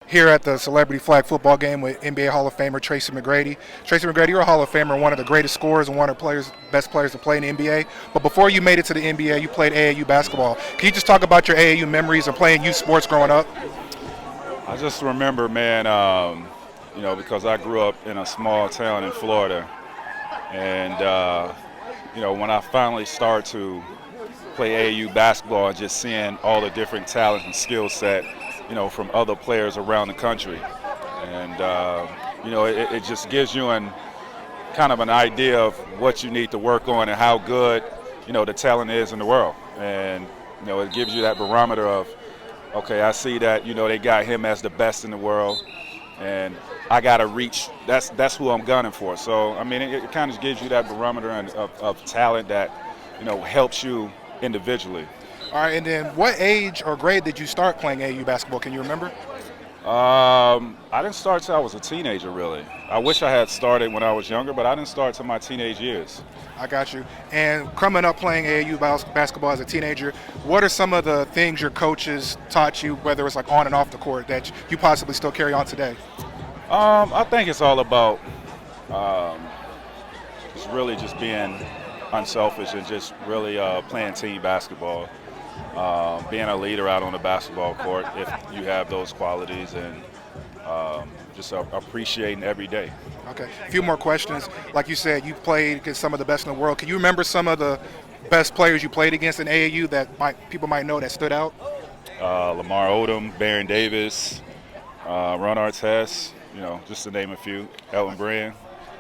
here at the Celebrity Flag Football Game with NBA Hall of Famer Tracy McGrady. Tracy McGrady, you're a Hall of Famer, one of the greatest scorers and one of the best players to play in the NBA. But before you made it to the NBA, you played AAU basketball. Can you just talk about your AAU memories of playing youth sports growing up? I just remember, man, because I grew up in a small town in Florida, and when I finally started to play AAU basketball and just seeing all the different talents and skill set, from other players around the country, and it just gives you kind of an idea of what you need to work on and how good the talent is in the world, and it gives you that barometer of, okay, I see that they got him as the best in the world, and I got to reach. That's who I'm gunning for. So I mean, it kind of gives you that barometer of talent that helps you individually. All right, and then what age or grade did you start playing AAU basketball? Can you remember? I didn't start till I was a teenager, really. I wish I had started when I was younger, but I didn't start till my teenage years. I got you. And coming up playing AAU basketball as a teenager, what are some of the things your coaches taught you, whether it's like on and off the court, that you possibly still carry on today? I think it's all about just being unselfish and just really playing team basketball, being a leader out on the basketball court if you have those qualities, and just appreciating every day. Okay, a few more questions. Like you said, you played against some of the best in the world. Can you remember some of the best players you played against in AAU that people might know that stood out? Lamar Odom, Baron Davis, Ron Artest, just to name a few, Elton Brand.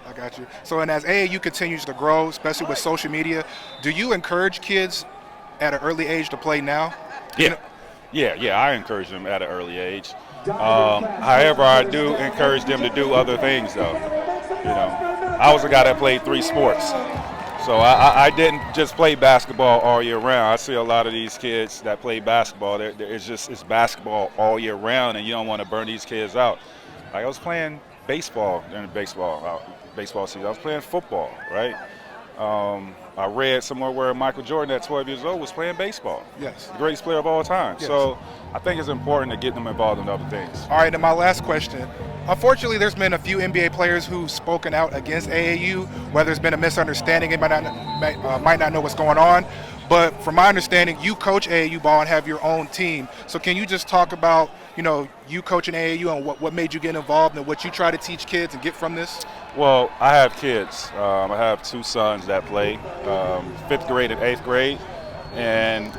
I got you. So, and as AAU continues to grow, especially with social media, do you encourage kids at an early age to play now? Yeah, I encourage them at an early age. However, I do encourage them to do other things, though. I was a guy that played 3 sports. So I didn't just play basketball all year round. I see a lot of these kids that play basketball. It's basketball all year round, and you don't want to burn these kids out. Like I was playing baseball during the baseball season. I was playing football, right? I read somewhere where Michael Jordan at 12 years old was playing baseball. Yes. The greatest player of all time. Yes. So I think it's important to get them involved in other things. All right, and my last question. Unfortunately, there's been a few NBA players who've spoken out against AAU, whether there's been a misunderstanding, they might not know what's going on. But from my understanding, you coach AAU ball and have your own team. So can you just talk about, you coaching AAU and what made you get involved and what you try to teach kids and get from this? Well, I have kids. I have 2 sons that play, 5th grade and 8th grade. And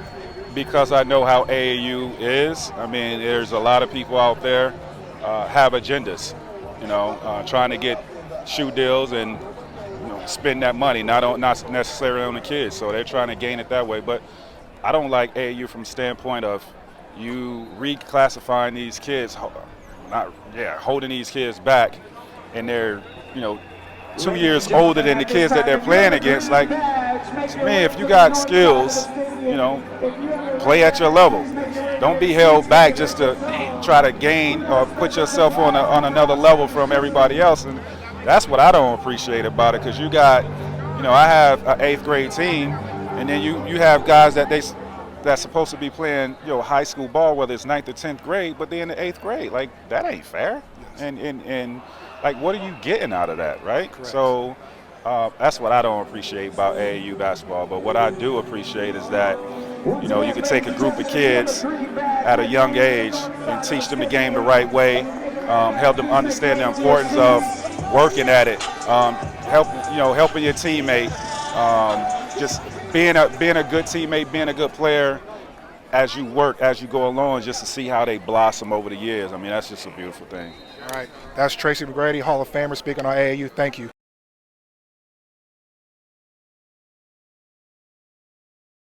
because I know how AAU is, I mean, there's a lot of people out there have agendas, trying to get shoe deals and spend that money, not necessarily on the kids. So they're trying to gain it that way. But I don't like AAU from the standpoint of you reclassifying these kids, holding these kids back, and they're 2 years older than the kids that they're playing against. Like, to me, if you got skills, play at your level. Don't be held back just to try to gain or put yourself on another level from everybody else. And that's what I don't appreciate about it, because you got, I have an 8th grade team, and then you have guys that's supposed to be playing, high school ball, whether it's 9th or 10th grade, but they're in the 8th grade. Like, that ain't fair. Yes. And like, what are you getting out of that, right? Correct. So that's what I don't appreciate about AAU basketball. But what I do appreciate is that, you can take a group of kids at a young age and teach them the game the right way, help them understand the importance of working at it, helping your teammate, just being a good teammate, being a good player as you work, as you go along, just to see how they blossom over the years. I mean, that's just a beautiful thing. All right, that's Tracy McGrady, Hall of Famer, speaking on AAU. Thank you.